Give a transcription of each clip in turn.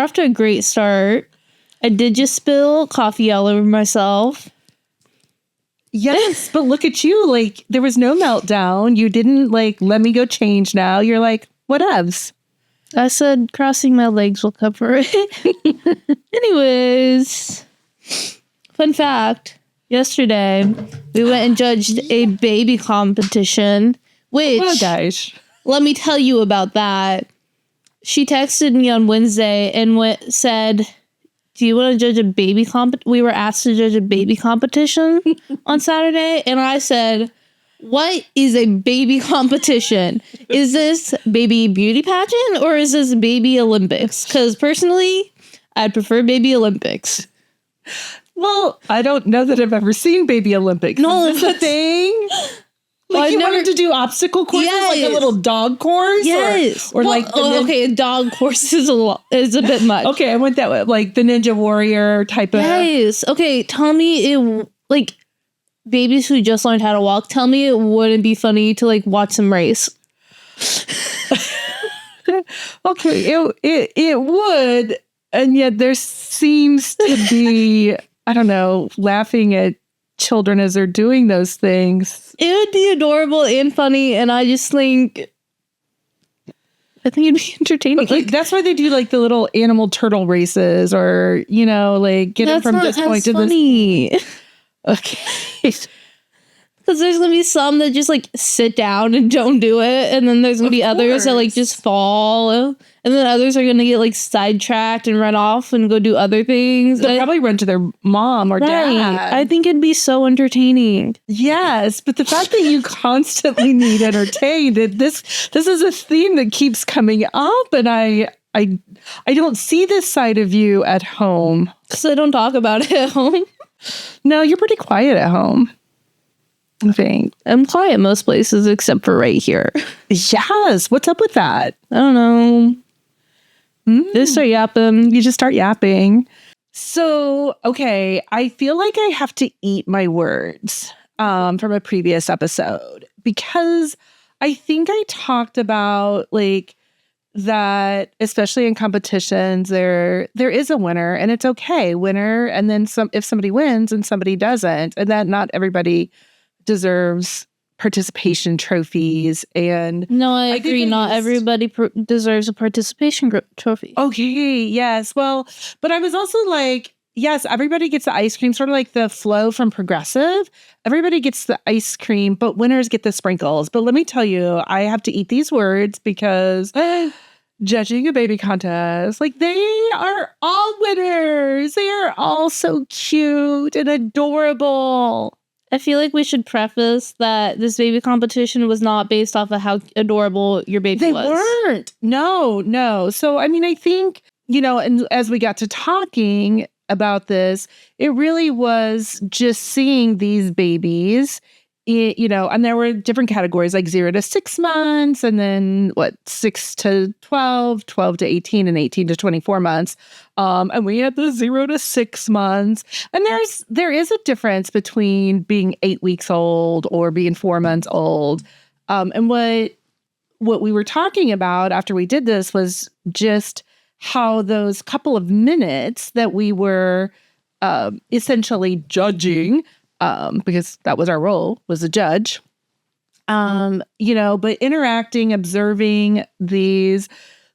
off to a great start. I did just spill coffee all over myself. Yes, but look at you. Like, there was no meltdown. You didn't, like, let me go change now. You're like, whatevs. I said crossing my legs will cover it. Anyways, fun fact. Yesterday, we went and judged a baby competition, which, oh, gosh. Let me tell you about that. She texted me on Wednesday and said, do you want to judge a baby we were asked to judge a baby competition on Saturday. And I said, what is a baby competition? Is this baby beauty pageant or is this baby Olympics? Because personally, I'd prefer baby Olympics. Well, I don't know that I've ever seen baby Olympics. No, is this a thing? Like, well, you wanted to do obstacle courses, like a little dog course? Yes. Or well, like... okay, a dog course is a bit much. Okay, I went that way. Like the Ninja Warrior type of... Yes. Okay, tell me it... Like, babies who just learned how to walk, tell me it wouldn't be funny to, like, watch them race. Okay, it would. And yet there seems to be, I don't know, laughing at children as they're doing those things. It would be adorable and funny, and I think it'd be entertaining. Okay, like, that's why they do like the little animal turtle races, or like get them from this point to funny. This. Okay. Because there's gonna be some that just like sit down and don't do it, and then there's gonna be others that like just fall, and then others are gonna get like sidetracked and run off and go do other things. They'll probably run to their mom or dad. I think it'd be so entertaining. Yes, but the fact that you constantly need entertained, this is a theme that keeps coming up, and I don't see this side of you at home. Because I don't talk about it at home. No, you're pretty quiet at home. I think. I'm quiet most places except for right here. Yes. What's up with that? I don't know. Just start yapping. You just start yapping. So, okay. I feel like I have to eat my words from a previous episode, because I think I talked about like that, especially in competitions, there is a winner, and it's okay. Winner, and then some if somebody wins and somebody doesn't, and that not everybody deserves participation trophies. And no, I agree. Not everybody deserves a participation trophy. Okay, yes. Well, but I was also like, yes, everybody gets the ice cream, sort of like the flow from Progressive. Everybody gets the ice cream, but winners get the sprinkles. But let me tell you, I have to eat these words because judging a baby contest, like, they are all winners. They are all so cute and adorable. I feel like we should preface that this baby competition was not based off of how adorable your baby was. They weren't. No. So, I mean, I think, and as we got to talking about this, it really was just seeing these babies, and there were different categories like 0 to 6 months, and then 6 to 12, 12 to 18, and 18 to 24 months. And we had the 0 to 6 months. And there is a difference between being 8 weeks old or being 4 months old. And what we were talking about after we did this was just how those couple of minutes that we were essentially judging, because that was our role, was a judge, but interacting, observing these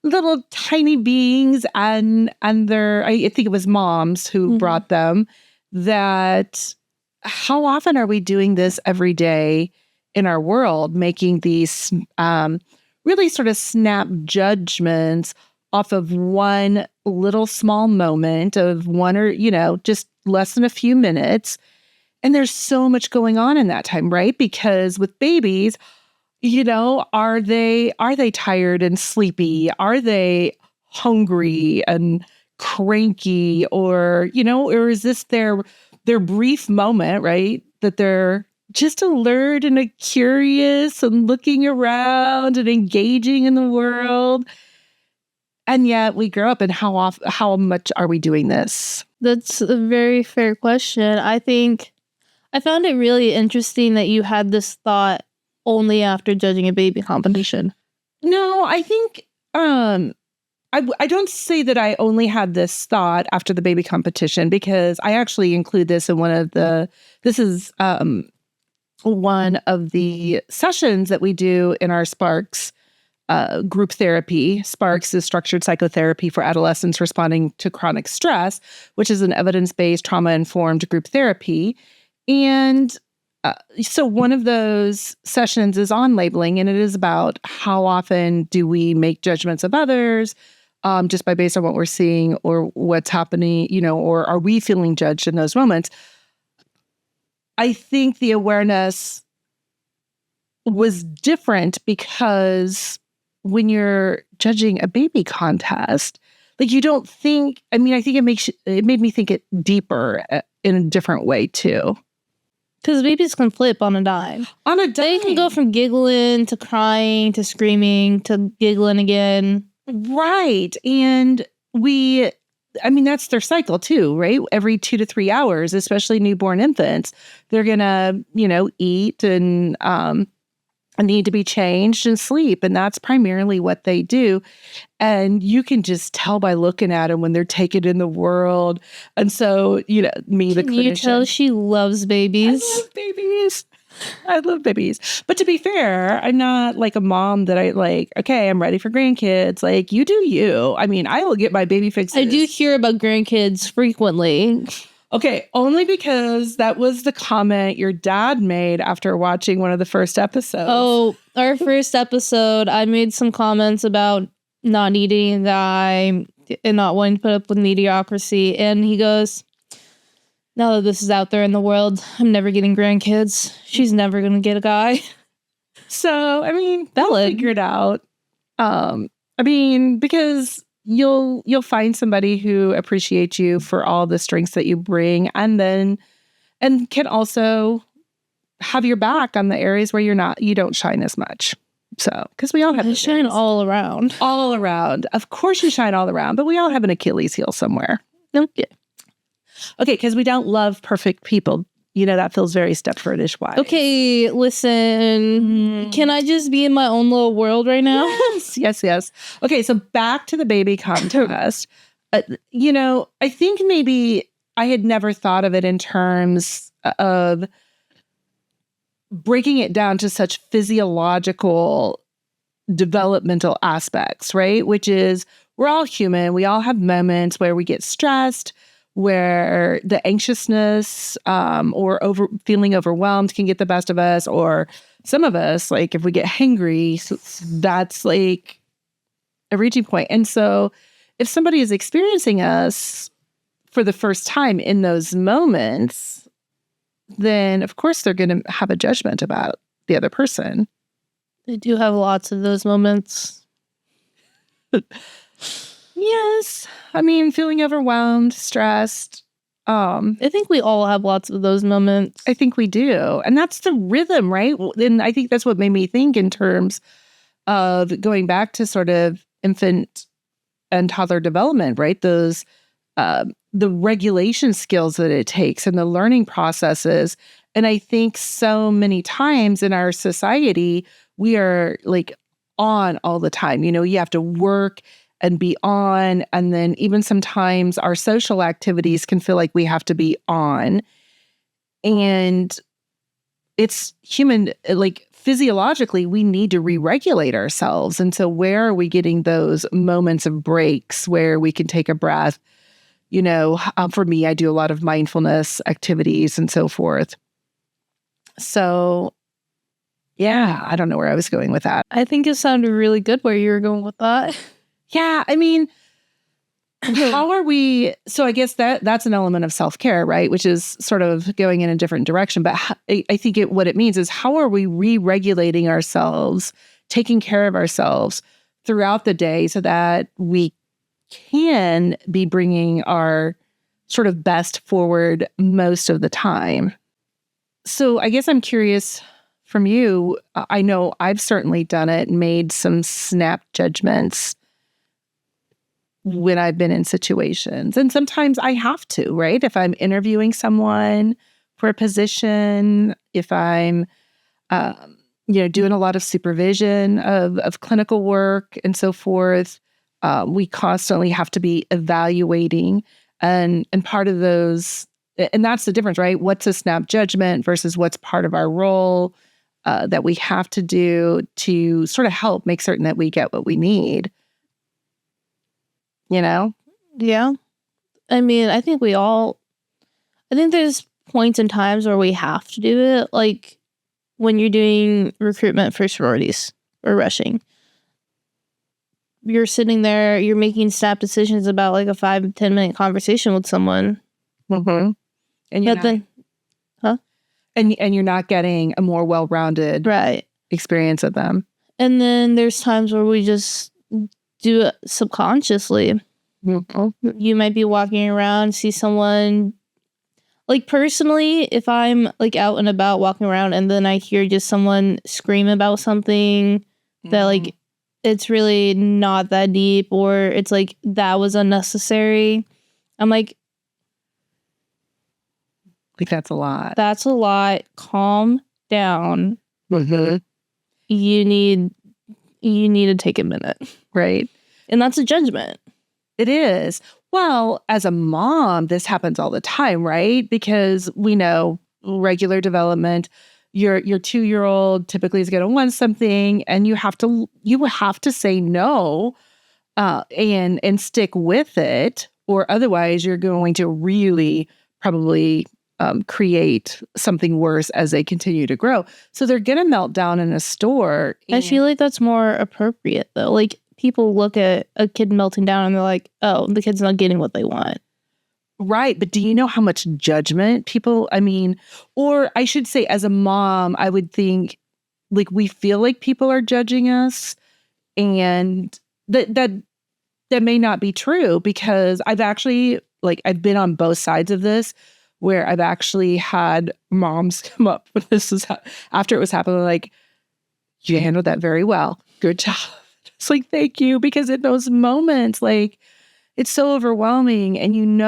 little tiny beings and their, I think it was moms who brought them, that how often are we doing this every day in our world, making these really sort of snap judgments off of one little small moment of one or, just less than a few minutes. And there's so much going on in that time, right? Because with babies, are they tired and sleepy? Are they hungry and cranky? Or is this their brief moment, right? That they're just alert and curious and looking around and engaging in the world. And yet we grow up, and how much are we doing this? That's a very fair question. I think I found it really interesting that you had this thought only after judging a baby competition. No, I think I don't say that I only had this thought after the baby competition, because I actually include this in this is one of the sessions that we do in our Sparks group therapy. Sparks is structured psychotherapy for adolescents responding to chronic stress, which is an evidence-based, trauma-informed group therapy. And so one of those sessions is on labeling, and it is about how often do we make judgments of others just based on what we're seeing or what's happening, or are we feeling judged in those moments? I think the awareness was different because when you're judging a baby contest, like, you don't think, I think it made me think it deeper in a different way too. Because babies can flip on a dime. On a dime. They can go from giggling to crying to screaming to giggling again. Right. And that's their cycle too, right? Every 2 to 3 hours, especially newborn infants, they're going to, eat and need to be changed and sleep. And that's primarily what they do. And you can just tell by looking at them when they're taking in the world. And so, the clinician. Can you tell she loves babies? I love babies. I love babies. But to be fair, I'm not like a mom that okay, I'm ready for grandkids. Like, you do you. I will get my baby fixes. I do hear about grandkids frequently. Okay, only because that was the comment your dad made after watching one of the first episodes. Oh, our first episode, I made some comments about not needing a guy and not wanting to put up with mediocrity. And he goes, now that this is out there in the world, I'm never getting grandkids. She's never going to get a guy. So, valid. We'll figure it out. Because you'll find somebody who appreciates you for all the strengths that you bring, and can also have your back on the areas where you don't shine as much. So, because we all have shine all around. All around. Of course you shine all around, but we all have an Achilles heel somewhere. Okay. Okay, because we don't love perfect people. That feels very Stepfordish wise. Okay, listen. Can I just be in my own little world right now? Yes. Okay, so back to the baby contest. I think maybe I had never thought of it in terms of breaking it down to such physiological developmental aspects, right? Which is, we're all human. We all have moments where we get stressed, where the anxiousness or feeling overwhelmed can get the best of us, or some of us, like if we get hangry, that's like a reaching point. And so if somebody is experiencing us for the first time in those moments, then of course they're going to have a judgment about the other person. They do have lots of those moments. Yes. Feeling overwhelmed, stressed. I think we all have lots of those moments. I think we do. And that's the rhythm, right? And I think that's what made me think in terms of going back to sort of infant and toddler development, right? Those, the regulation skills that it takes and the learning processes. And I think so many times in our society, we are like on all the time. You have to work and be on. And then even sometimes our social activities can feel like we have to be on. And it's human, like physiologically, we need to re-regulate ourselves. And so where are we getting those moments of breaks where we can take a breath? For me, I do a lot of mindfulness activities and so forth. So, yeah, I don't know where I was going with that. I think it sounded really good where you were going with that. Yeah, how are we? So I guess that's an element of self-care, right? Which is sort of going in a different direction. But I think what it means is, how are we re-regulating ourselves, taking care of ourselves throughout the day so that we can be bringing our sort of best forward most of the time? So I guess I'm curious from you. I know I've certainly done it, made some snap judgments when I've been in situations. And sometimes I have to, right? If I'm interviewing someone for a position, if I'm, doing a lot of supervision of clinical work and so forth, We constantly have to be evaluating, and part of those, and that's the difference, right? What's a snap judgment versus what's part of our role that we have to do to sort of help make certain that we get what we need. You know? Yeah. I mean, I think there's points and times where we have to do it. Like when you're doing recruitment for sororities or rushing. You're sitting there, you're making snap decisions about like a 5-10 minute conversation with someone. Mm-hmm. And and you're not getting a more well-rounded experience of them. And then there's times where we just do it subconsciously. Mm-hmm. You might be walking around, see someone. Like personally, if I'm like out and about walking around and then I hear just someone scream about something that like it's really not that deep, or it's like that was unnecessary, I'm like that's a lot. That's a lot. Calm down. Mm-hmm. You need to take a minute. Right. And that's a judgment. It is. Well, as a mom, this happens all the time, right? Because we know regular development, your 2-year-old typically is going to want something, and you have to say no and stick with it, or otherwise you're going to really probably create something worse as they continue to grow. So they're going to melt down in a store. I feel like that's more appropriate though. Like people look at a kid melting down and they're like, oh, the kid's not getting what they want. Right. But do you know how much judgment or I should say as a mom, I would think like we feel like people are judging us, and that may not be true, because I've been on both sides of this, where I've actually had moms come up when this was after it was happening, like, you handled that very well. Good job. It's like, thank you. Because in those moments, like, it's so overwhelming. And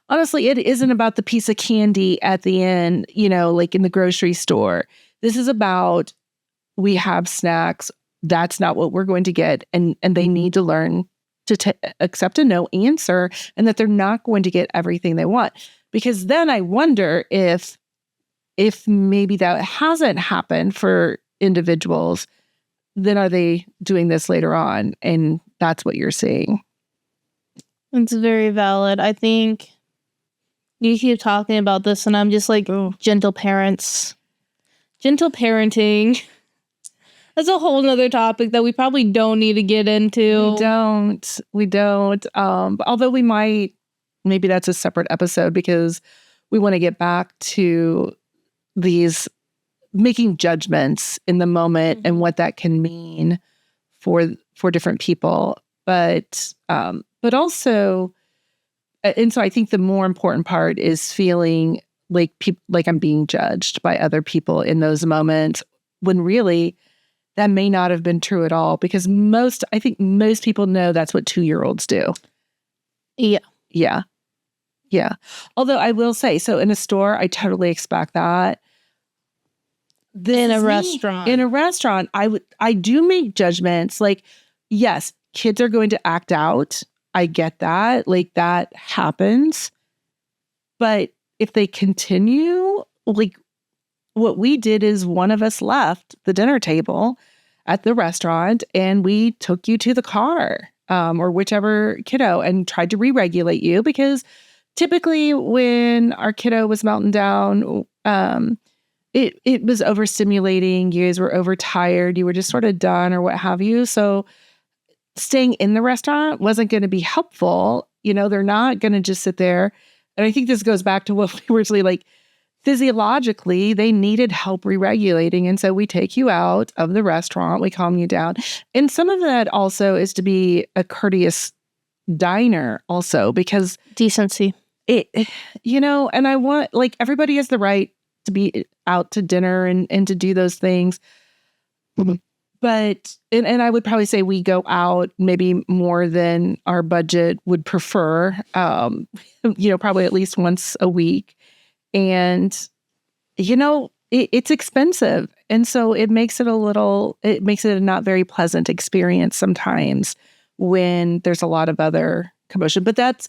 honestly, it isn't about the piece of candy at the end, like in the grocery store. This is about, we have snacks. That's not what we're going to get. And they need to learn to accept a no answer, and that they're not going to get everything they want. Because then I wonder if maybe that hasn't happened for individuals, then are they doing this later on? And that's what you're seeing. It's very valid. I think you keep talking about this and I'm just like, gentle parents. Gentle parenting. That's a whole nother topic that we probably don't need to get into. We don't. Although we might, maybe that's a separate episode, because we want to get back to these making judgments in the moment and what that can mean for different people. But also, and so I think the more important part is feeling like I'm being judged by other people in those moments, when really that may not have been true at all, because I think most people know that's what 2-year-olds do. Yeah. Yeah. Yeah. Although I will say, so in a store, I totally expect that. In a restaurant, I do make judgments. Like, yes, kids are going to act out. I get that. Like, that happens. But if they continue, like, what we did is one of us left the dinner table at the restaurant and we took you to the car, or whichever kiddo, and tried to re-regulate you, because typically when our kiddo was melting down, it was overstimulating. You guys were overtired. You were just sort of done or what have you. So staying in the restaurant wasn't going to be helpful. They're not going to just sit there. And I think this goes back to what we were saying, like, physiologically, they needed help re-regulating. And so we take you out of the restaurant, we calm you down. And some of that also is to be a courteous diner also, because decency. And I want, like, everybody has the right to be out to dinner and to do those things. Mm-hmm. But, and I would probably say we go out maybe more than our budget would prefer, probably at least once a week. And, it's expensive. And so it makes it a not very pleasant experience sometimes when there's a lot of other commotion. But that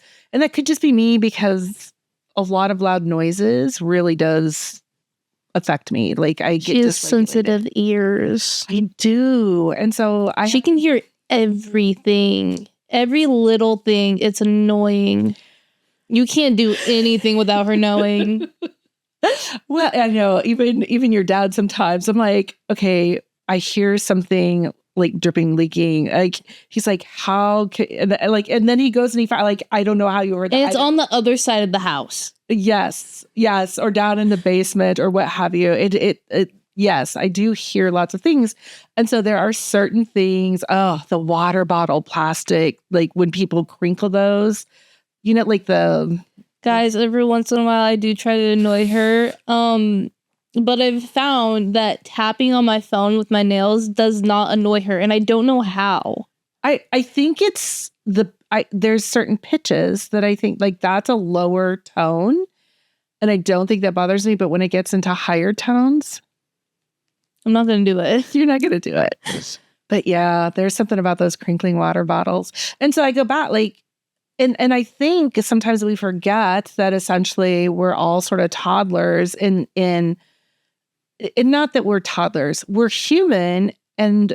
could just be me, because a lot of loud noises really does affect me. Like, I get She has dysregulated. sensitive ears. I do. And so she can hear everything. Every little thing. It's annoying. You can't do anything without her knowing. Well, I know, even your dad sometimes, I'm like, okay, I hear something like dripping, leaking. Like, he's like, how can, and then he goes and he finds, like, I don't know how you were. And it's on the other side of the house. Yes, or down in the basement or what have you. Yes, I do hear lots of things. And so there are certain things, the water bottle plastic, like when people crinkle those, like the... Guys, every once in a while I do try to annoy her. But I've found that tapping on my phone with my nails does not annoy her, and I don't know how. I think it's there's certain pitches that I think, like, that's a lower tone, and I don't think that bothers me, but when it gets into higher tones, I'm not going to do it. You're not going to do it. But yeah, there's something about those crinkling water bottles. And so I go back, like, and I think sometimes we forget that essentially we're all sort of toddlers in not that we're toddlers, we're human, and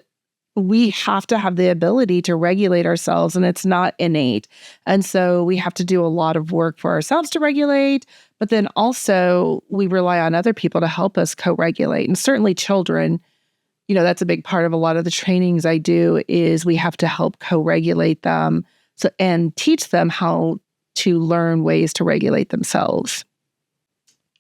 we have to have the ability to regulate ourselves, and it's not innate. And so we have to do a lot of work for ourselves to regulate, but then also we rely on other people to help us co-regulate. And certainly children, that's a big part of a lot of the trainings I do, is we have to help co-regulate them and teach them how to learn ways to regulate themselves.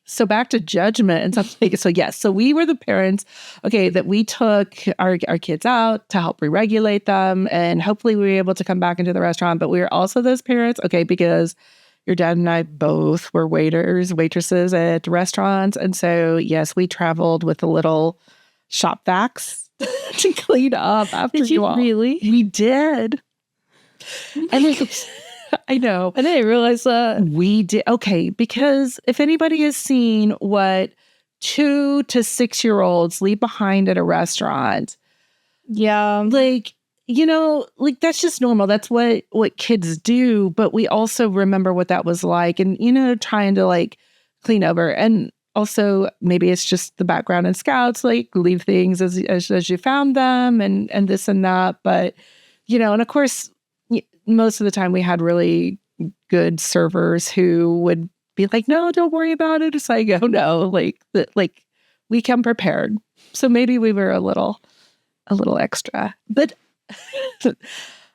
So back to judgment and something. So yes, so we were the parents, okay, that we took our kids out to help re-regulate them, and hopefully we were able to come back into the restaurant. But we were also those parents, okay, because your dad and I both were waitresses at restaurants. And so yes, we traveled with a little shop vacs to clean up after Did you all. Really? We did. And I know. I didn't realize that. We did. Okay, because if anybody has seen what 2 to 6 year olds leave behind at a restaurant, yeah, like, like, that's just normal. That's what kids do. But we also remember what that was like, and trying to, like, clean over. And also maybe it's just the background in Scouts, like, leave things as you found them, and this and that. But and of course, most of the time we had really good servers who would be like, no, don't worry about it. It's like, oh no, like we come prepared. So maybe we were a little extra, but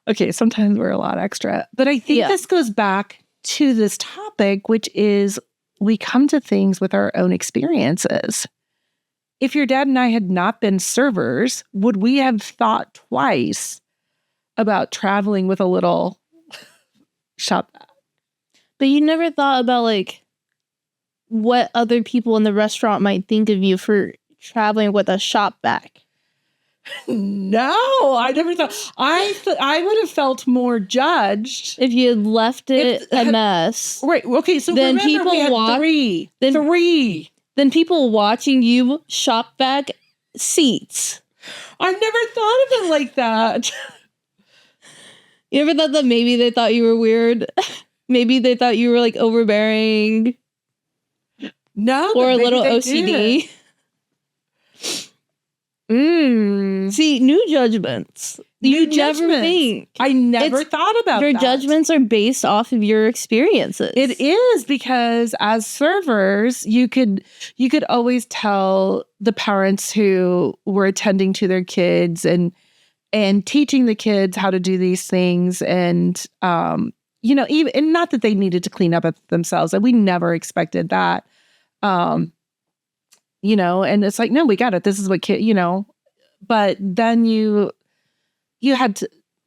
okay, sometimes we're a lot extra. But I think this goes back to this topic, which is we come to things with our own experiences. If your dad and I had not been servers, would we have thought twice about traveling with a little shop bag? But you never thought about, like, what other people in the restaurant might think of you for traveling with a shop bag. No, I never thought. I would have felt more judged if you had left it a mess. Right. Okay. So then remember, people we had three. Then people watching you shop bag seats. I've never thought of it like that. You ever thought that maybe they thought you were weird? Maybe they thought you were, like, overbearing. No, or a little OCD. See, new judgments. You never think. I never thought about your that. judgments are based off of your experiences. It is, because as servers, you could always tell the parents who were attending to their kids and teaching the kids how to do these things, and even, and not that they needed to clean up themselves, and we never expected that. And it's like, no, we got it. This is what but then you had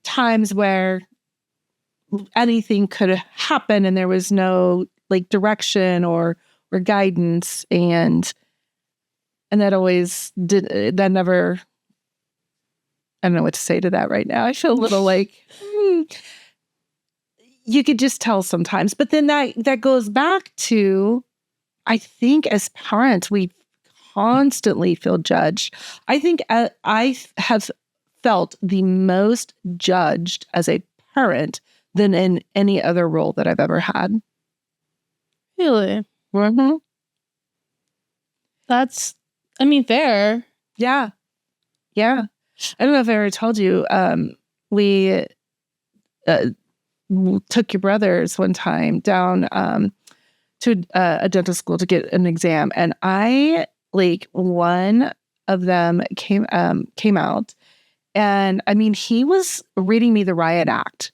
times where anything could happen and there was no, like, direction or guidance, and that always that never. I don't know what to say to that right now. I feel a little like you could just tell sometimes. But then that goes back to, I think as parents, we constantly feel judged. I think I have felt the most judged as a parent than in any other role that I've ever had. Really? Mm-hmm. That's, I mean, fair. Yeah. Yeah. I don't know if I ever told you, we took your brothers one time down to a dental school to get an exam. And one of them came out. And I mean, he was reading me the riot act.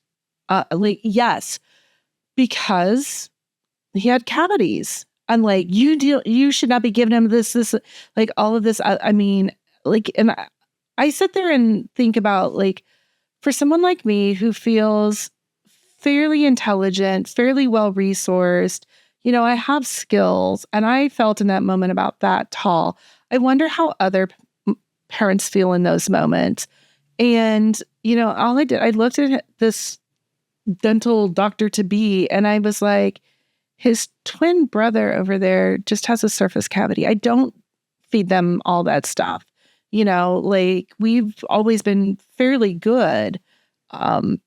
Yes, because he had cavities. And you should not be giving him this, all of this. I mean, and I sit there and think about, for someone like me who feels fairly intelligent, fairly well-resourced, I have skills, and I felt in that moment about that tall. I wonder how other parents feel in those moments. And, all I did, I looked at this dental doctor-to-be, and I was like, his twin brother over there just has a surface cavity. I don't feed them all that stuff. We've always been fairly good. And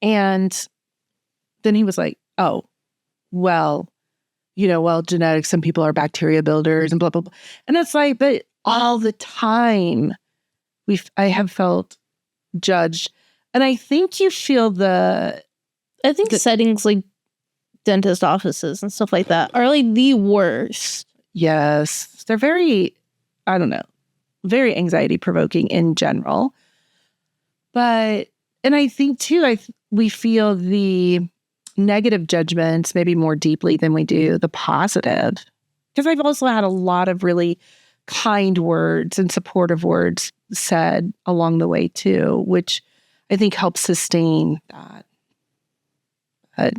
then he was like, oh, well, genetics, some people are bacteria builders and blah, blah, blah. And it's like, but all the time I have felt judged. And I think you feel settings like dentist offices and stuff like that are the worst. Yes. They're very, I don't know, very anxiety provoking in general. But, and I think too, we feel the negative judgments maybe more deeply than we do the positive. Because I've also had a lot of really kind words and supportive words said along the way too, which I think helps sustain that. But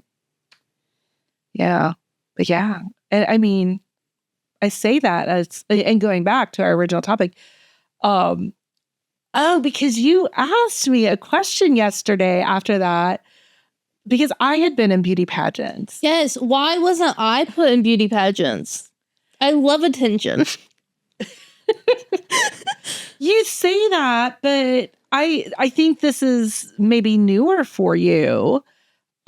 yeah. And I mean, I say that and going back to our original topic, because you asked me a question yesterday after that, because I had been in beauty pageants. Yes. Why wasn't I put in beauty pageants? I love attention. You say that, but I think this is maybe newer for you.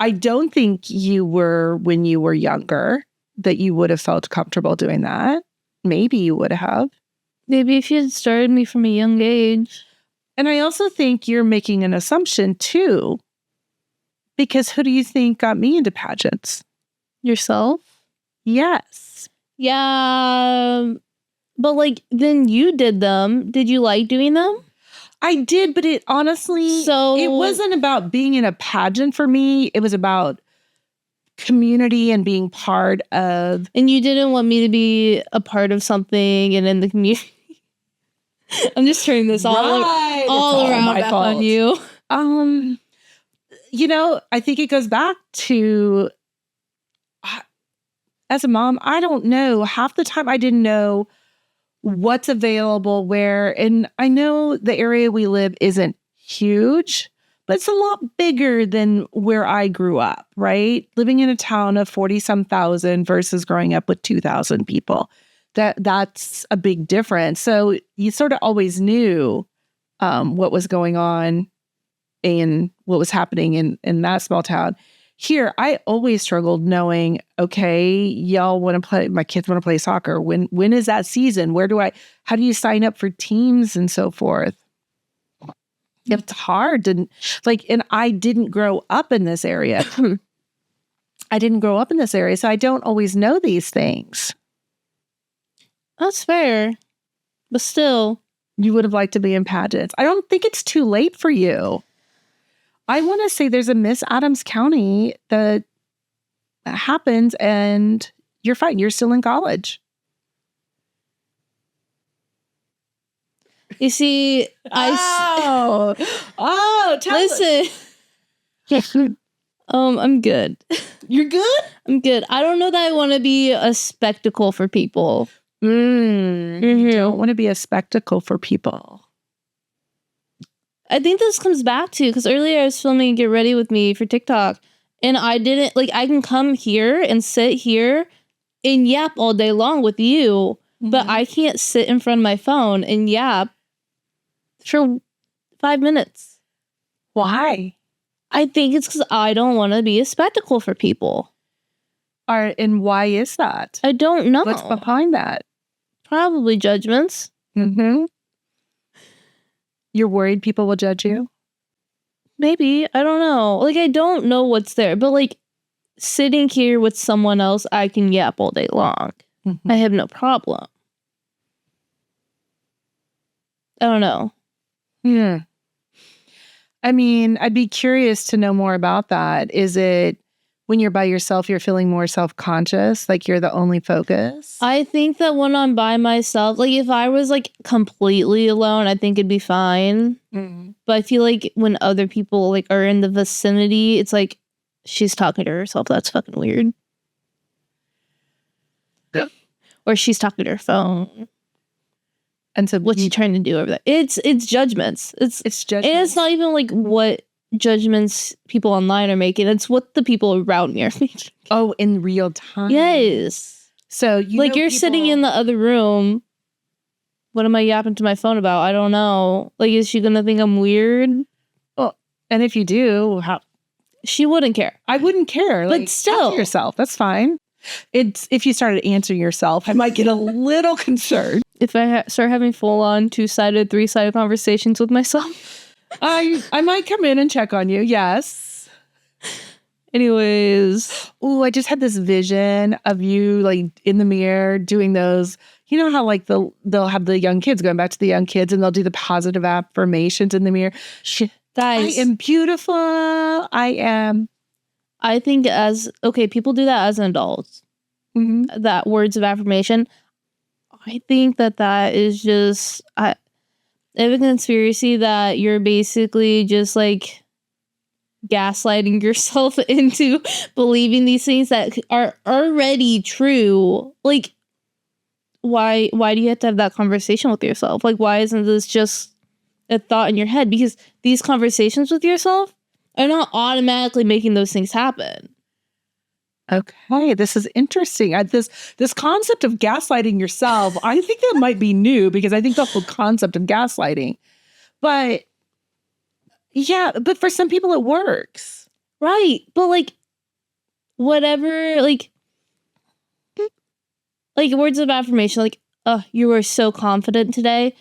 I don't think you were, when you were younger, that you would have felt comfortable doing that. Maybe you would have. Maybe if you had started me from a young age. And I also think you're making an assumption too, because who do you think got me into pageants? Yourself? Yes. Yeah. But then you did them. Did you like doing them? I did, but it honestly, it wasn't about being in a pageant for me. It was about community and being part of. And you didn't want me to be a part of something and in the community. I'm just turning this all around back on you. I think it goes back to, as a mom, I don't know. Half the time I didn't know what's available where. And I know the area we live isn't huge, but it's a lot bigger than where I grew up, right? Living in a town of 40-some thousand versus growing up with 2,000 people. That's a big difference. So you sort of always knew what was going on and what was happening in that small town. Here, I always struggled knowing, okay, y'all want to play, my kids want to play soccer. When is that season? How do you sign up for teams and so forth? It's hard. And I didn't grow up in this area. So I don't always know these things. That's fair. But still. You would have liked to be in pageants. I don't think it's too late for you. I want to say there's a Miss Adams County that happens and you're fine. You're still in college. You see, listen. I'm good. You're good? I'm good. I don't know that I want to be a spectacle for people. You don't want to be a spectacle for people. I think this comes back to, because earlier I was filming Get Ready With Me for TikTok, and I didn't, I can come here and sit here and yap all day long with you, but I can't sit in front of my phone and yap for 5 minutes. Why? I think it's because I don't want to be a spectacle for people. And why is that? I don't know. What's behind that? Probably judgments. Mm-hmm. You're worried people will judge you? Maybe. I don't know. Like, I don't know what's there. But, like, sitting here with someone else, I can yap all day long. Mm-hmm. I have no problem. I don't know. Yeah. I mean, I'd be curious to know more about that. Is it when you're by yourself, you're feeling more self-conscious, like you're the only focus? I think that when I'm by myself, like if I was like completely alone, I think it'd be fine. Mm-hmm. But I feel like when other people like are in the vicinity, it's like she's talking to herself. That's fucking weird. Yeah. Or she's talking to her phone. And so What's she trying to do over there? It's judgments. It's judgments. And it's not even like what judgments people online are making. It's what the people around me are making. Oh, in real time. Yes. So you're sitting in the other room. What am I yapping to my phone about? I don't know. Like, is she gonna think I'm weird? Well, and if you do, how? She wouldn't care. I wouldn't care. But Like, still, talk to yourself. That's fine. It's if you started answering yourself, I might get a little concerned. If I start having full-on 2-sided, 3-sided conversations with myself, I might come in and check on you. Yes. Anyways. Oh, I just had this vision of you like in the mirror doing those. You know how like they'll have the young kids going back to the young kids and they'll do the positive affirmations in the mirror. Guys, I am beautiful. I am. I think people do that as an adult. Mm-hmm. That words of affirmation. I think that is just I have a conspiracy that you're basically just like gaslighting yourself into believing these things that are already true. Like, why do you have to have that conversation with yourself? Like, why isn't this just a thought in your head? Because these conversations with yourself are not automatically making those things happen. Okay, this is interesting. This concept of gaslighting yourself, I think that might be new because I think the whole concept of gaslighting. But yeah, but for some people it works. Right. But like whatever, like words of affirmation, like, oh, you were so confident today.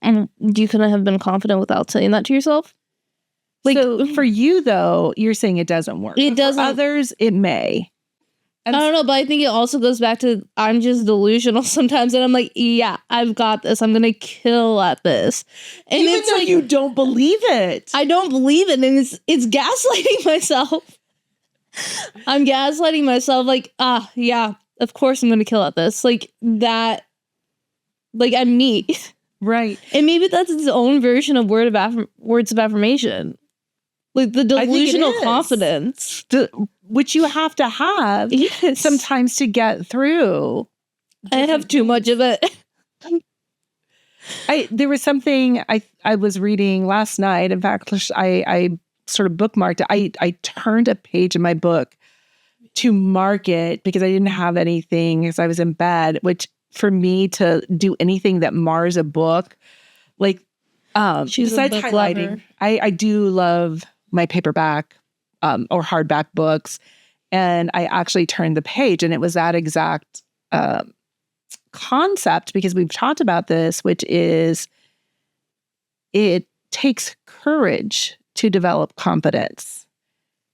And you couldn't have been confident without saying that to yourself. Like, so for you, though, you're saying it doesn't work. It doesn't. For others, it may. And I don't know, but I think it also goes back to I'm just delusional sometimes. And I'm like, yeah, I've got this. I'm going to kill at this. And even it's though like, you don't believe it. I don't believe it. And it's gaslighting myself. I'm gaslighting myself like, yeah, of course I'm going to kill at this. Like that, like I'm me. Right. And maybe that's its own version of words of affirmation. Like the delusional confidence. Which you have to have sometimes to get through. I have too much of it. There was something I was reading last night. In fact, I sort of bookmarked it. I turned a page in my book to mark it because I didn't have anything because I was in bed, which for me to do anything that mars a book, like besides highlighting, I do love my paperback or hardback books. And I actually turned the page and it was that exact concept because we've talked about this, which is it takes courage to develop confidence.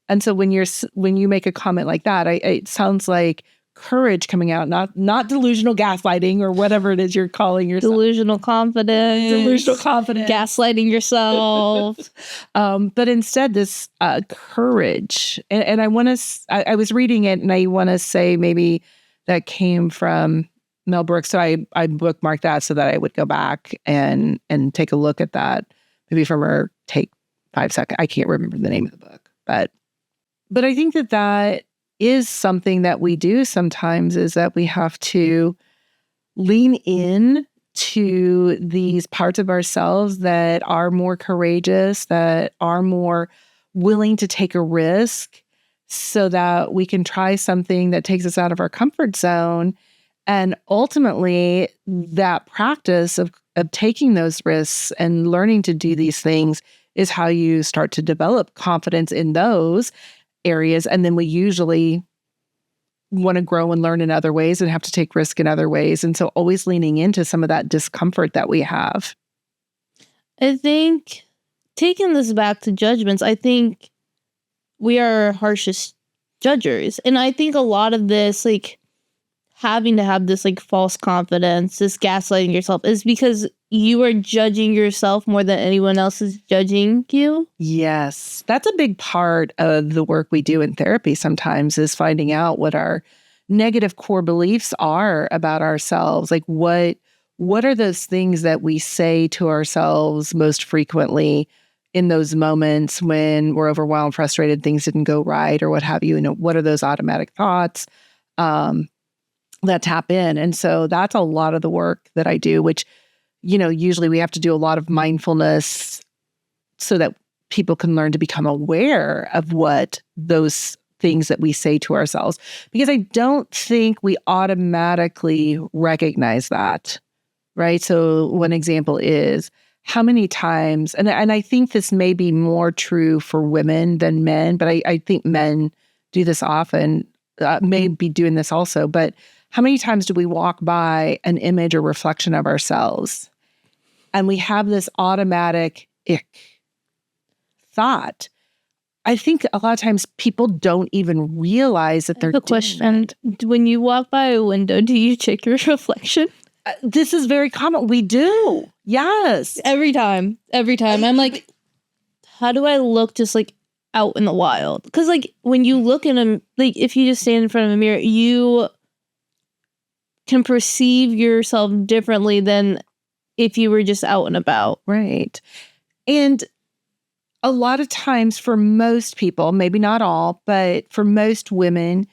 And so when you make a comment like that, it sounds like courage coming out, not delusional gaslighting or whatever it is you're calling yourself. Delusional confidence. Gaslighting yourself. But instead this courage. And I I was reading it and I want to say maybe that came from Mel Brooks. So I bookmarked that so that I would go back and take a look at that. Maybe from her take 5 seconds. I can't remember the name of the book. But I think that is something that we do sometimes is that we have to lean in to these parts of ourselves that are more courageous, that are more willing to take a risk so that we can try something that takes us out of our comfort zone And ultimately, that practice of taking those risks and learning to do these things is how you start to develop confidence in those areas. And then we usually want to grow and learn in other ways and have to take risk in other ways. And so always leaning into some of that discomfort that we have. I think taking this back to judgments, I think we are our harshest judgers. And I think a lot of this, like, having to have this, like, false confidence, this gaslighting yourself, is because you are judging yourself more than anyone else is judging you. Yes. That's a big part of the work we do in therapy sometimes, is finding out what our negative core beliefs are about ourselves. Like, what are those things that we say to ourselves most frequently in those moments when we're overwhelmed, frustrated, things didn't go right, or what have you? What are those automatic thoughts that tap in? And so that's a lot of the work that I do, which, usually we have to do a lot of mindfulness so that people can learn to become aware of what those things that we say to ourselves, because I don't think we automatically recognize that, right? So one example is, how many times, and I think this may be more true for women than men, but I think men do this often, may be doing this also, but how many times do we walk by an image or reflection of ourselves and we have this automatic ick thought? I think a lot of times people don't even realize that they're doing question. that. When you walk by a window, do you check your reflection? This is very common. We do. Yes. Every time. I'm like, how do I look just, like, out in the wild? Because, like, when you look in a, like, if you just stand in front of a mirror, you can perceive yourself differently than if you were just out and about. Right. And a lot of times for most people, maybe not all, but for most women,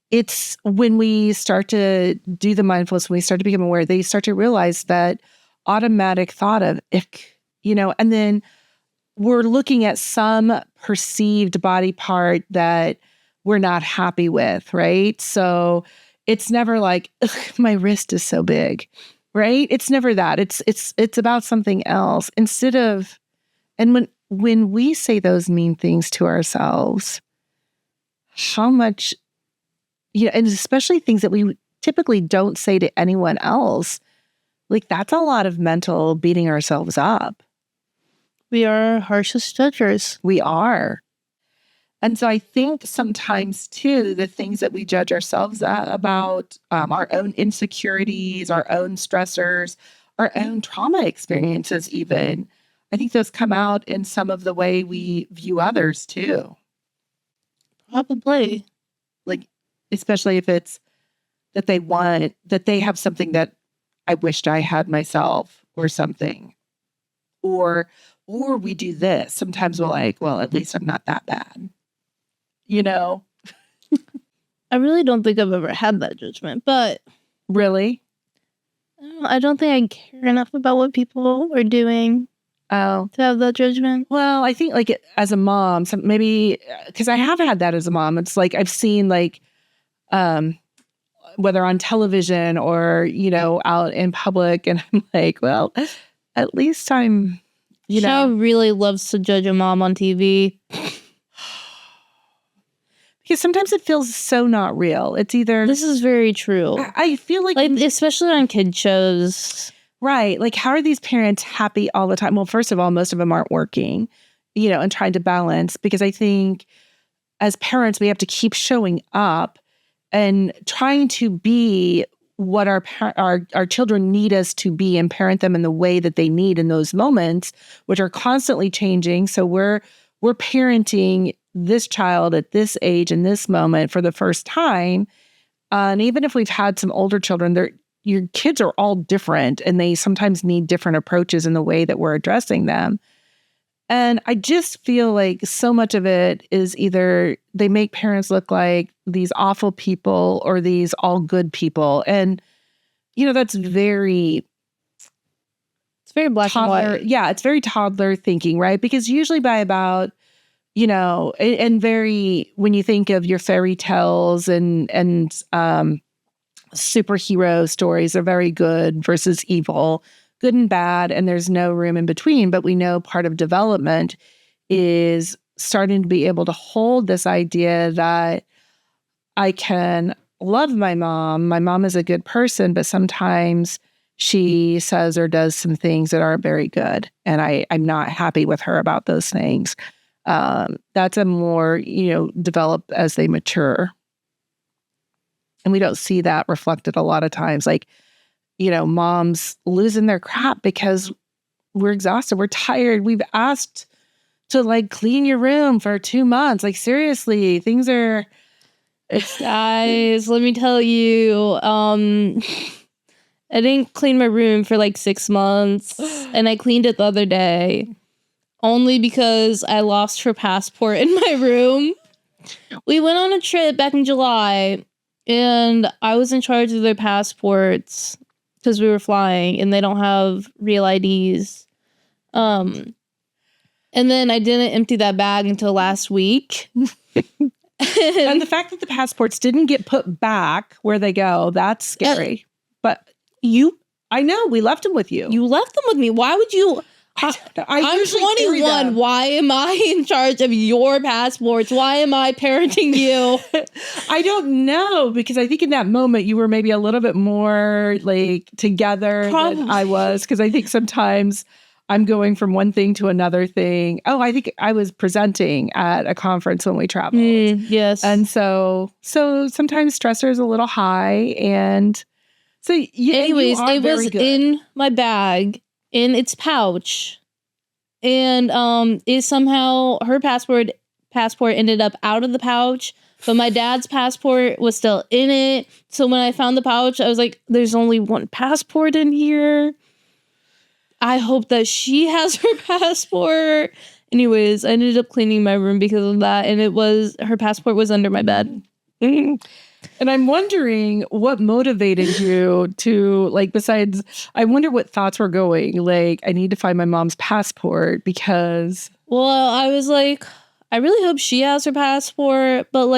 it's when we start to do the mindfulness, when we start to become aware, they start to realize that automatic thought of ick, and then we're looking at some perceived body part that we're not happy with, right? So it's never like, my wrist is so big, right? It's never that. It's about something else instead of, and when we say those mean things to ourselves, how much, and especially things that we typically don't say to anyone else, like, that's a lot of mental beating ourselves up. We are our harshest judgers. We are. And so I think sometimes, too, the things that we judge ourselves about, our own insecurities, our own stressors, our own trauma experiences even, I think those come out in some of the way we view others, too. Probably. Like, especially if it's that they have something that I wished I had myself or something. Or we do this. Sometimes we're like, well, at least I'm not that bad. I really don't think I've ever had that judgment, but... Really? I don't think I care enough about what people are doing to have that judgment. Well, I think, like, as a mom, maybe, because I have had that as a mom. It's like I've seen, like, whether on television or, out in public, and I'm like, well, at least I'm, Shao really loves to judge a mom on TV. Because sometimes it feels so not real. It's either... This is very true. I feel like... especially on kid shows. Right. Like, how are these parents happy all the time? Well, first of all, most of them aren't working, and trying to balance. Because I think as parents, we have to keep showing up and trying to be what our children need us to be, and parent them in the way that they need in those moments, which are constantly changing. So we're parenting this child at this age in this moment for the first time. And even if we've had some older children, your kids are all different, and they sometimes need different approaches in the way that we're addressing them. And I just feel like so much of it is either they make parents look like these awful people or these all good people. And, that's very... It's very black and white. Yeah, it's very toddler thinking, right? Because usually by about, and very, when you think of your fairy tales and superhero stories are very good versus evil, good and bad, and there's no room in between. But we know part of development is starting to be able to hold this idea that I can love my mom. My mom is a good person, but sometimes she says or does some things that aren't very good, and I'm not happy with her about those things. That's a more, develop as they mature. And we don't see that reflected a lot of times. Like, moms losing their crap because we're exhausted. We're tired. We've asked to clean your room for 2 months. Like, seriously, things are... Guys, let me tell you, I didn't clean my room for 6 months, and I cleaned it the other day only because I lost her passport in my room. We went on a trip back in July, and I was in charge of their passports because we were flying, and they don't have real IDs. And then I didn't empty that bag until last week. And the fact that the passports didn't get put back where they go, that's scary. But I know, we left them with you. You left them with me. Why would you... I'm 21. Why am I in charge of your passports? Why am I parenting you? I don't know, because I think in that moment you were maybe a little bit more together than I was. Because I think sometimes I'm going from one thing to another thing. Oh, I think I was presenting at a conference when we traveled. Yes. And so sometimes stressor is a little high. And so anyways, it was in my bag, in its pouch. And it somehow, her passport ended up out of the pouch, but my dad's passport was still in it. So when I found the pouch, I was like, there's only one passport in here. I hope that she has her passport. Anyways, I ended up cleaning my room because of that. And her passport was under my bed. And I'm wondering what motivated you to, besides, I wonder what thoughts were going. I need to find my mom's passport because... Well, I was like, I really hope she has her passport. But,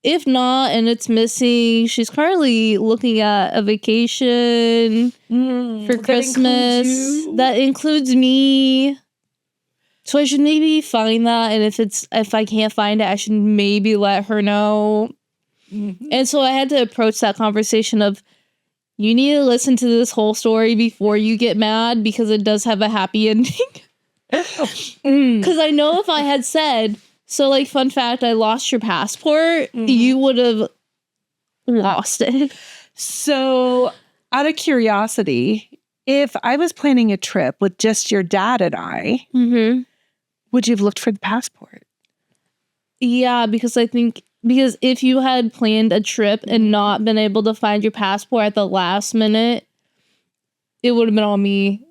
if not, and it's missing, she's currently looking at a vacation for Christmas. That includes me. So I should maybe find that. And if I can't find it, I should maybe let her know. Mm-hmm. And so I had to approach that conversation of, you need to listen to this whole story before you get mad, because it does have a happy ending. Because I know if I had said, so fun fact, I lost your passport, you would have lost it. So out of curiosity, if I was planning a trip with just your dad and I, would you have looked for the passport? Yeah, because if you had planned a trip and not been able to find your passport at the last minute, it would have been on me.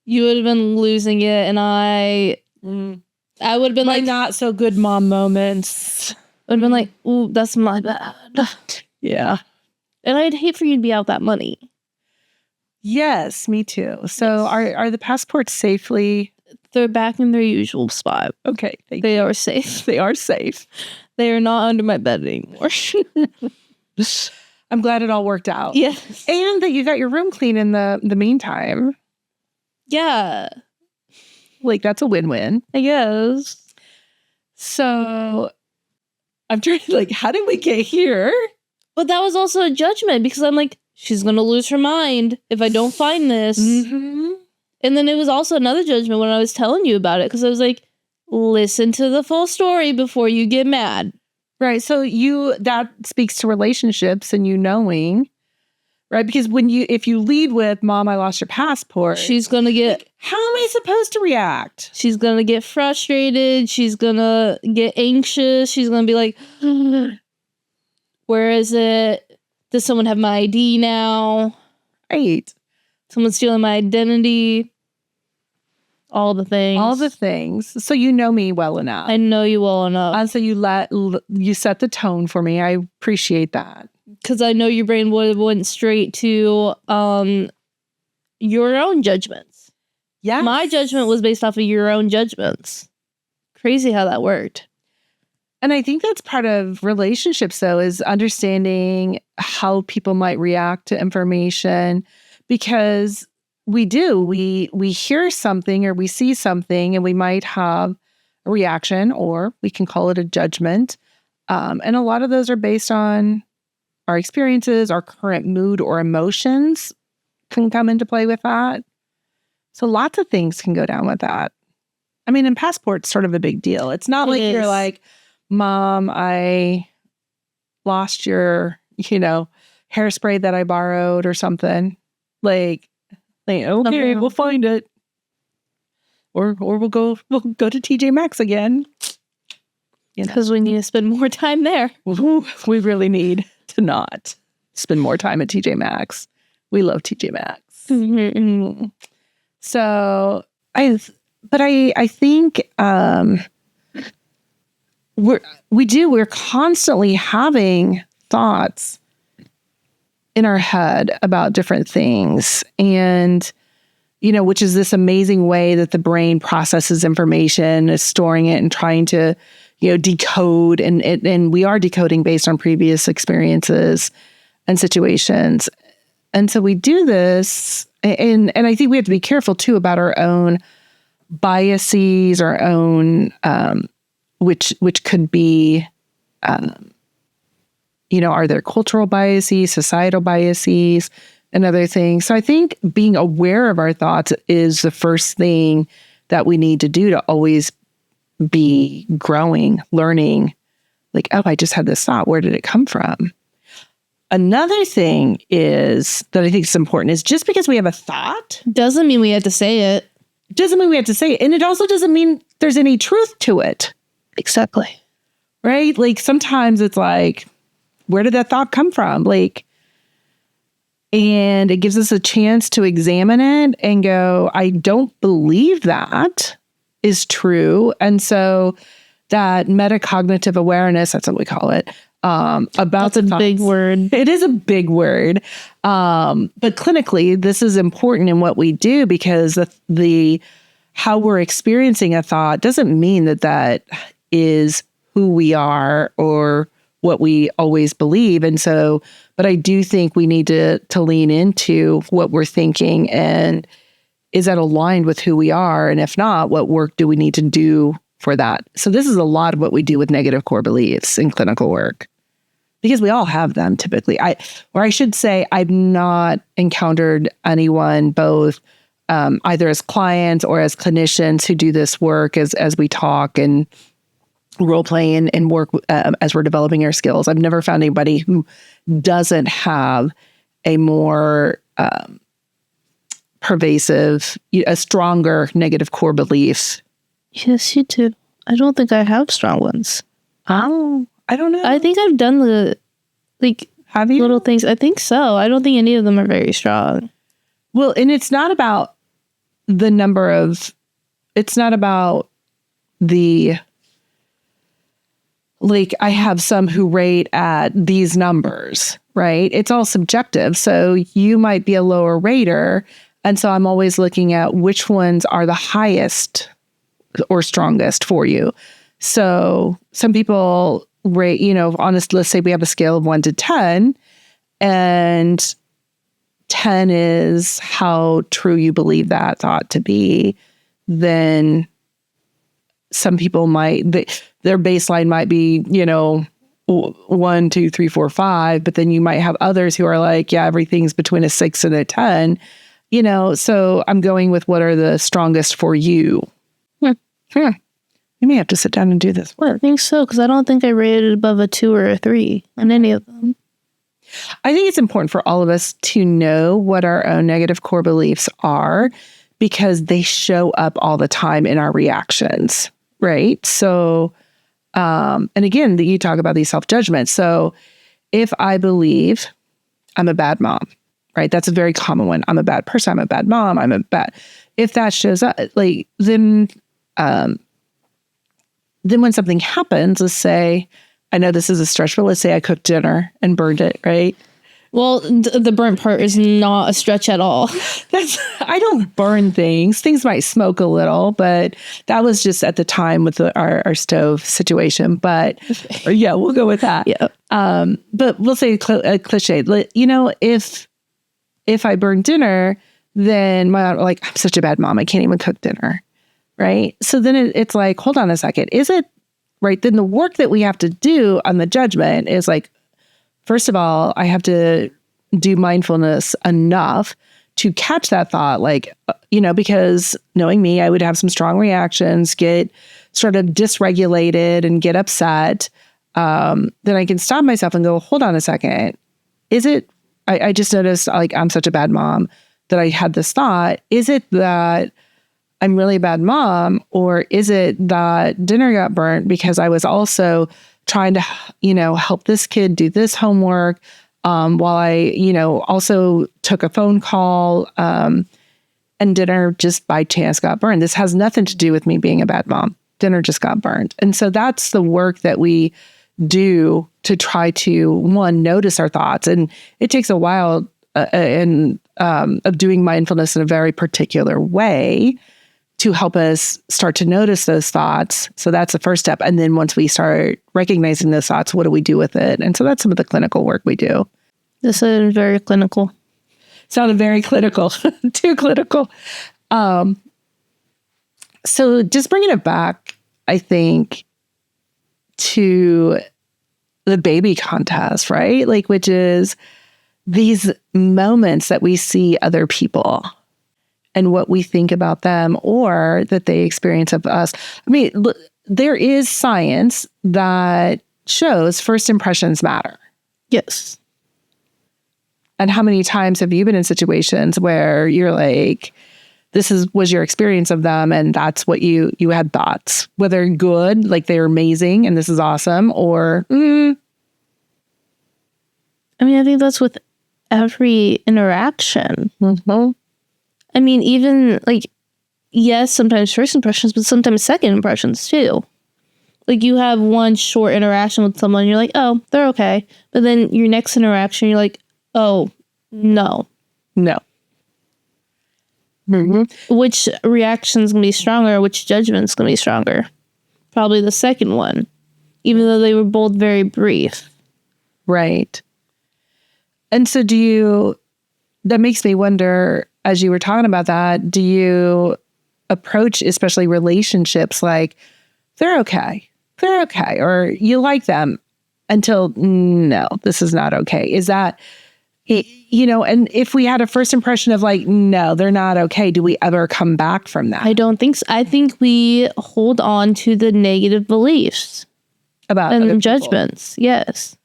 You would have been losing it, and I would have been my not so good mom moments. I would have been ooh, that's my bad. Yeah. And I'd hate for you to be out that money. Yes, me too. So are the passports safely? They're back in their usual spot. Okay. They are safe. They are safe. They are not under my bed anymore. I'm glad it all worked out. Yes. And that you got your room clean in the meantime. Yeah. That's a win-win. I guess. So I'm trying to how did we get here? But that was also a judgment, because I'm she's going to lose her mind if I don't find this. Mm-hmm. And then it was also another judgment when I was telling you about it, because I was listen to the full story before you get mad. Right. So that speaks to relationships and knowing, right? Because if you lead with, Mom, I lost your passport, she's going to get... how am I supposed to react? She's going to get frustrated. She's going to get anxious. She's going to be where is it? Does someone have my ID now? Right. Someone's stealing my identity. All the things. So you know me well enough. I know you well enough. And so you set the tone for me. I appreciate that. Because I know your brain would have went straight to your own judgments. Yeah. My judgment was based off of your own judgments. Crazy how that worked. And I think that's part of relationships, though, is understanding how people might react to information, because we hear something or we see something and we might have a reaction, or we can call it a judgment. And a lot of those are based on our experiences, our current mood or emotions can come into play with that. So lots of things can go down with that. I mean, and passport's sort of a big deal. It's not like you're like, Mom, I lost your, hairspray that I borrowed or something. Like okay, we'll find it. Or we'll go to TJ Maxx again. Because we need to spend more time there. We really need to not spend more time at TJ Maxx. We love TJ Maxx. Mm-hmm. So I think we're constantly having thoughts in our head about different things, and which is this amazing way that the brain processes information, is storing it and trying to decode, and we are decoding based on previous experiences and situations. And so we do this, and I think we have to be careful too about our own biases, our own which could be are there cultural biases, societal biases, and other things. So I think being aware of our thoughts is the first thing that we need to do to always be growing, learning, like, oh, I just had this thought. Where did it come from? Another thing is that I think is important is just because we have a thought doesn't mean we have to say it. And it also doesn't mean there's any truth to it. Exactly. Right? Like sometimes it's like, where did that thought come from? Like, and it gives us a chance to examine it and go, I don't believe that is true. And so that metacognitive awareness, that's what we call it, about that's a big word. It is a big word. But clinically, this is important in what we do, because the how we're experiencing a thought doesn't mean that is who we are or what we always believe. And so, but I do think we need to lean into what we're thinking, and is that aligned with who we are? And if not, what work do we need to do for that? So this is a lot of what we do with negative core beliefs in clinical work, because we all have them typically. I should say, I've not encountered anyone, both either as clients or as clinicians, who do this work as we talk and role play and work as we're developing our skills. I've never found anybody who doesn't have a more pervasive, a stronger negative core belief. Yes, you do. I don't think I have strong ones. Oh, I don't know. I think I've done the have you? Little things. I think so. I don't think any of them are very strong. Well, and it's not about the number of, it's not about the, like, I have some who rate at these numbers, right? It's all subjective. So you might be a lower rater. And so I'm always looking at which ones are the highest or strongest for you. So some people rate, let's say we have a scale of 1 to 10, and 10 is how true you believe that thought to be. Then some people their baseline might be, 1, 2, 3, 4, 5, but then you might have others who are like, yeah, everything's between a 6 and a 10, so I'm going with what are the strongest for you. You may have to sit down and do this work. I think so, because I don't think I rated above a 2 or a 3 on any of them. I think it's important for all of us to know what our own negative core beliefs are, because they show up all the time in our reactions, right? So, and again, you talk about these self-judgments. So if I believe I'm a bad mom, right? That's a very common one. I'm a bad person. I'm a bad mom. If that shows up, then when something happens, let's say, I know this is a stretch, but let's say I cooked dinner and burned it, right? Well, the burnt part is not a stretch at all. I don't burn things. Things might smoke a little, but that was just at the time with our stove situation. But yeah, we'll go with that. Yeah. But we'll say a cliche. If I burn dinner, then I'm such a bad mom. I can't even cook dinner. Right. So then it's like, hold on a second. Is it right? Then the work that we have to do on the judgment is like, first of all, I have to do mindfulness enough to catch that thought, because knowing me, I would have some strong reactions, get sort of dysregulated and get upset. Then I can stop myself and go, hold on a second. Is it, I just noticed I'm such a bad mom that I had this thought. Is it that I'm really a bad mom, or is it that dinner got burnt because I was also trying to, help this kid do this homework while I, also took a phone call and dinner just by chance got burned. This has nothing to do with me being a bad mom. Dinner just got burned. And so that's the work that we do to try to, one, notice our thoughts. And it takes a while of doing mindfulness in a very particular way to help us start to notice those thoughts. So that's the first step. And then once we start recognizing those thoughts, what do we do with it? And so that's some of the clinical work we do. This is very clinical. Sounded very clinical, too clinical. So just bringing it back, I think, to the baby contest, right? Which is these moments that we see other people and what we think about them or that they experience of us. I mean, there is science that shows first impressions matter. Yes. And how many times have you been in situations where you're like, was your experience of them, and that's what you had thoughts, whether good, like they're amazing and this is awesome, or I mean, I think that's with every interaction. Mm-hmm. I mean, even yes, sometimes first impressions, but sometimes second impressions too. You have one short interaction with someone, you're like, oh, they're okay. But then your next interaction, you're like, oh, no. Mm-hmm. Which reaction's going to be stronger? Which judgment's going to be stronger? Probably the second one, even though they were both very brief. Right. And so that makes me wonder, as you were talking about that, do you approach, especially relationships, like they're okay, or you like them until, no, this is not okay. Is that, and if we had a first impression of no, they're not okay, do we ever come back from that? I don't think so. I think we hold on to the negative beliefs about and judgments. Yes.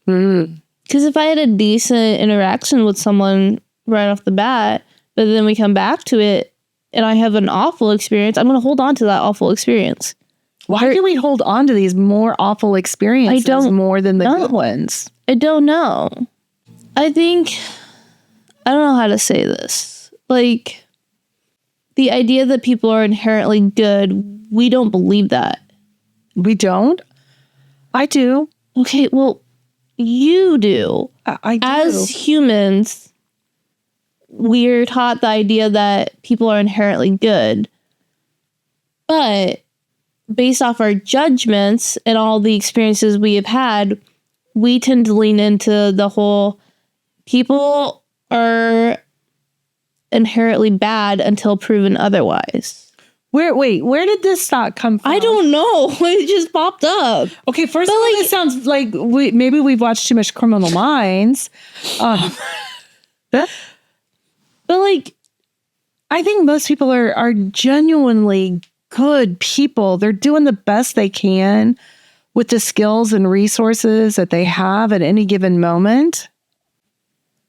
Because if I had a decent interaction with someone right off the bat, but then we come back to it and I have an awful experience, I'm going to hold on to that awful experience. Why do we hold on to these more awful experiences more than the good ones? I don't know. I don't know how to say this. The idea that people are inherently good, we don't believe that. We don't? I do. Okay, well, you do. I do. As humans, we're taught the idea that people are inherently good. But based off our judgments and all the experiences we have had, we tend to lean into the whole people are inherently bad until proven otherwise. Where did this thought come from? I don't know. It just popped up. Okay, first of all, this sounds like maybe we've watched too much Criminal Minds. But I think most people are genuinely good people. They're doing the best they can with the skills and resources that they have at any given moment.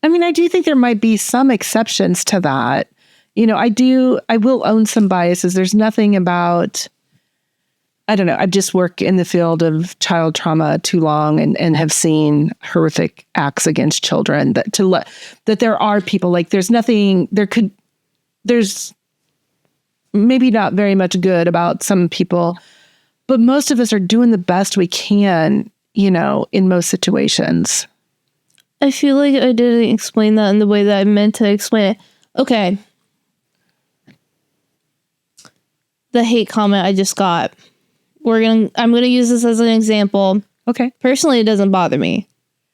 I mean, I do think there might be some exceptions to that. I will own some biases. There's nothing about, I don't know, I've just worked in the field of child trauma too long and have seen horrific acts against children that there are people there's maybe not very much good about some people, but most of us are doing the best we can, in most situations. I feel like I didn't explain that in the way that I meant to explain it. Okay. The hate comment I just got. I'm gonna use this as an example. Okay. Personally, it doesn't bother me.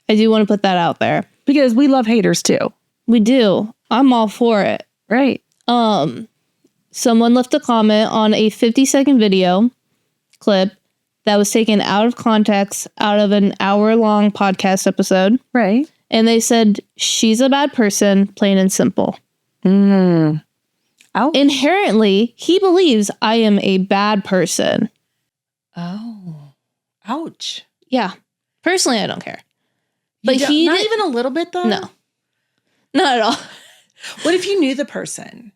I do want to put that out there. Because we love haters too. We do. I'm all for it. Right. Someone left a comment on a 50-second video clip that was taken out of context out of an hour-long podcast episode. Right. And they said, she's a bad person, plain and simple. Ouch. Inherently, he believes I am a bad person. Oh. Ouch. Yeah. Personally, I don't care. But not even a little bit, though? No. Not at all. What if you knew the person?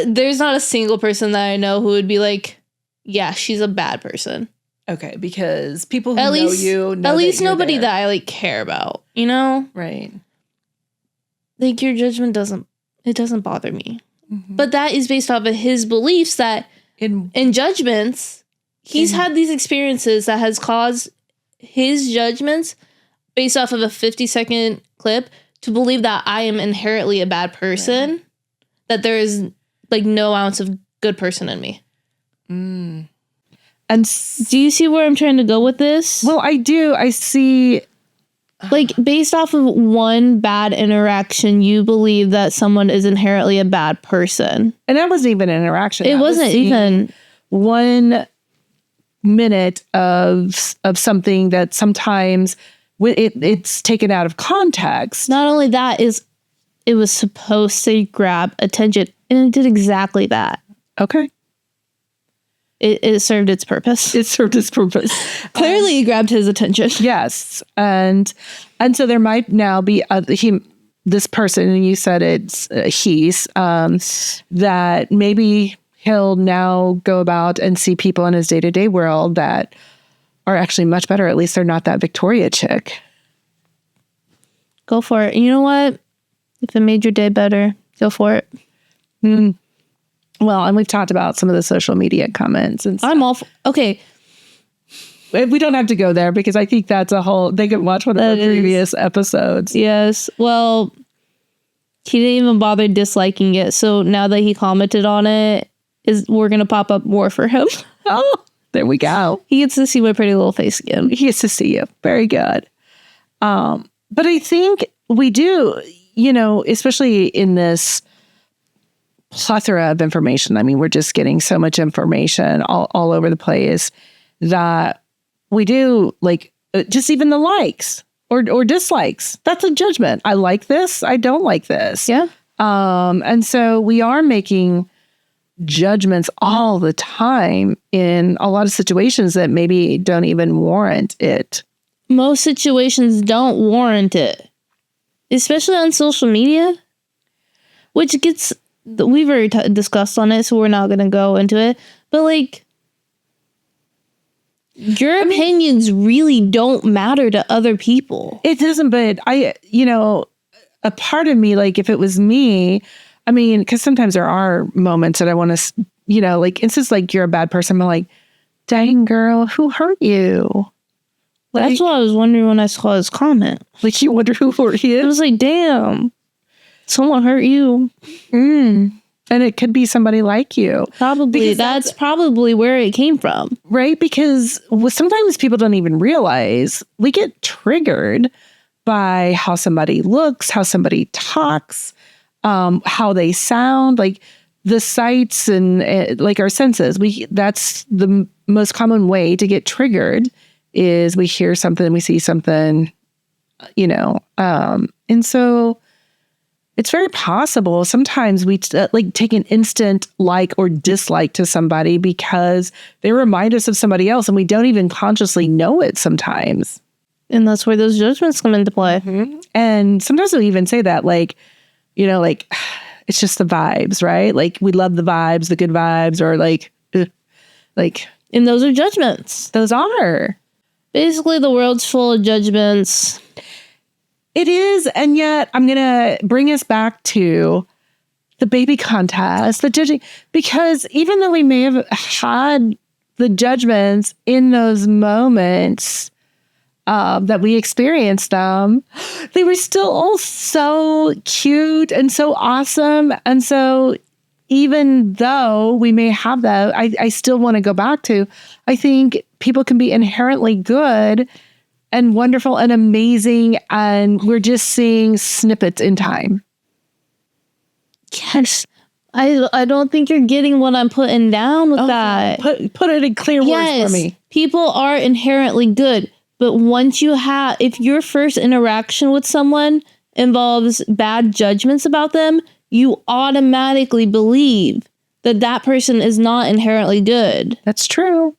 There's not a single person that I know who would be like, yeah, she's a bad person. Okay, because people who know you know at least that you're nobody there. that I like care about, you know? Right. Like your judgment doesn't bother me. Mm-hmm. But that is based off of his beliefs that in judgments, he's had these experiences that has caused his judgments based off of a 50-second clip to believe that I am inherently a bad person, right. That there is like no ounce of good person in me. Mm. And do you see where I'm trying to go with this? Well, I do. I see. Like, based off of one bad interaction, you believe that someone is inherently a bad person. And that wasn't even an interaction. It wasn't even 1 minute of something that sometimes it's taken out of context. Not only that, it was supposed to grab attention, and it did exactly that. Okay. It served its purpose. It served its purpose. Clearly, it grabbed his attention. Yes, and so there might now be this person, and you said it's he's that maybe he'll now go about and see people in his day-to-day world that are actually much better. At least they're not that Victorya chick. Go for it. You know what? If it made your day better, go for it. Mm. Well, and we've talked about some of the social media comments and stuff. I'm all okay. We don't have to go there because I think that's a whole. They can watch one of the previous episodes. Yes. Well, he didn't even bother disliking it. So now that he commented on it, we're gonna pop up more for him. Oh, there we go. He gets to see my pretty little face again. He gets to see you. Very good. But I think we do. You know, especially in this plethora of information. I mean, we're just getting so much information all over the place that we do like just even the likes or dislikes. That's a judgment. I like this. I don't like this. Yeah. And so we are making judgments all the time in a lot of situations that maybe don't even warrant it. Most situations don't warrant it, especially on social media, which gets. We've already discussed on it, so we're not going to go into it. But, like, your opinions really don't matter to other people. It doesn't, but a part of me, like, if it was me, I mean, because sometimes there are moments that I want to, like, it's just like you're a bad person. I'm like, dang, girl, who hurt you? Like, that's what I was wondering when I saw his comment. Like, you wonder who hurt you? I was like, damn. Someone hurt you. And it could be somebody like you. Probably. Because that's probably where it came from. Right? Because sometimes people don't even realize we get triggered by how somebody looks, how somebody talks, how they sound, like the sights and like our senses. That's the most common way to get triggered is we hear something, we see something, and so it's very possible sometimes we take an instant like or dislike to somebody because they remind us of somebody else and we don't even consciously know it sometimes. And that's where those judgments come into play. Mm-hmm. And sometimes we even say that it's just the vibes, right? Like we love the vibes, the good vibes, or and those are judgments. Those are. Basically, the world's full of judgments. It is, and yet I'm going to bring us back to the baby contest, the judging, because even though we may have had the judgments in those moments, that we experienced them, they were still all so cute and so awesome. And so even though we may have that, I still want to go back to, I think people can be inherently good and wonderful and amazing. And we're just seeing snippets in time. Yes. I don't think you're getting what I'm putting down with that. Put it in clear words for me. People are inherently good. But once if your first interaction with someone involves bad judgments about them, you automatically believe that that person is not inherently good. That's true.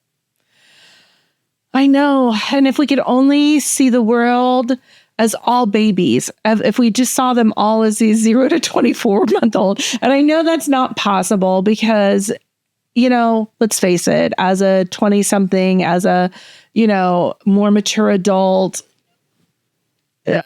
I know. And if we could only see the world as all babies, if we just saw them all as these 0 to 24-month-old, and I know that's not possible because, let's face it, as a 20-something, as a, more mature adult, I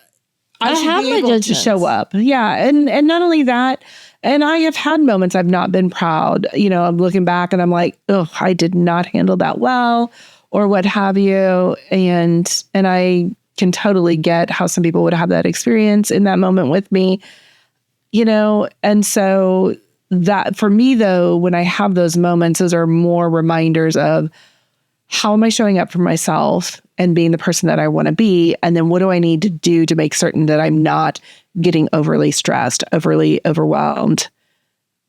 have my judgments to show up. Yeah. And not only that, and I have had moments I've not been proud. I'm looking back and I'm like, oh, I did not handle that well or what have you. And I can totally get how some people would have that experience in that moment with me, and so that for me, though, when I have those moments, those are more reminders of how am I showing up for myself and being the person that I want to be? And then what do I need to do to make certain that I'm not getting overly stressed, overly overwhelmed,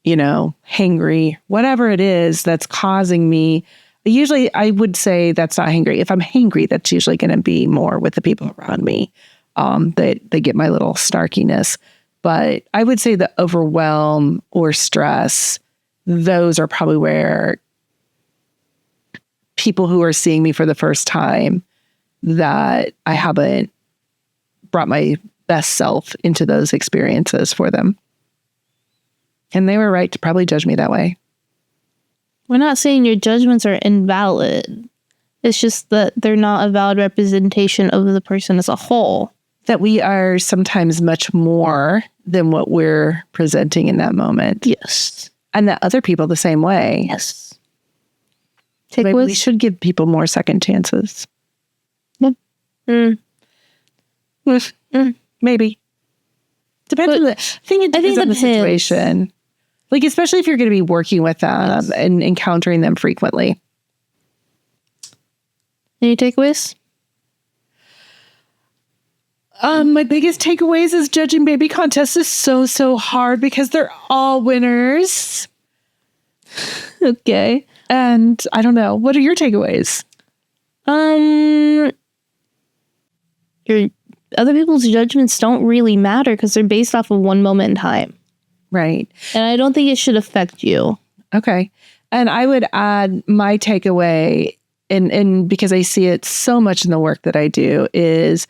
hangry, whatever it is that's causing me. Usually I would say that's not hangry. If I'm hangry, that's usually going to be more with the people around me. They get my little snarkiness. But I would say the overwhelm or stress, those are probably where people who are seeing me for the first time, that I haven't brought my best self into those experiences for them. And they were right to probably judge me that way. We're not saying your judgments are invalid. It's just that they're not a valid representation of the person as a whole. That we are sometimes much more than what we're presenting in that moment. Yes. And that other people the same way. Yes. Maybe we should give people more second chances. Yeah. Maybe. Depends on the situation. Like, especially if you're going to be working with them and encountering them frequently. Any takeaways? My biggest takeaways is judging baby contests is so hard because they're all winners. Okay. And I don't know. What are your takeaways? Your other people's judgments don't really matter because they're based off of one moment in time. Right. And I don't think it should affect you. Okay. And I would add my takeaway, and because I see it so much in the work that I do, is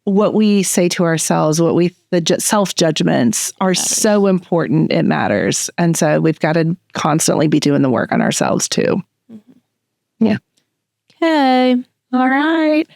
what we say to ourselves, the self-judgments are so important. It matters. And so we've got to constantly be doing the work on ourselves too. Mm-hmm. Yeah. Okay. All right.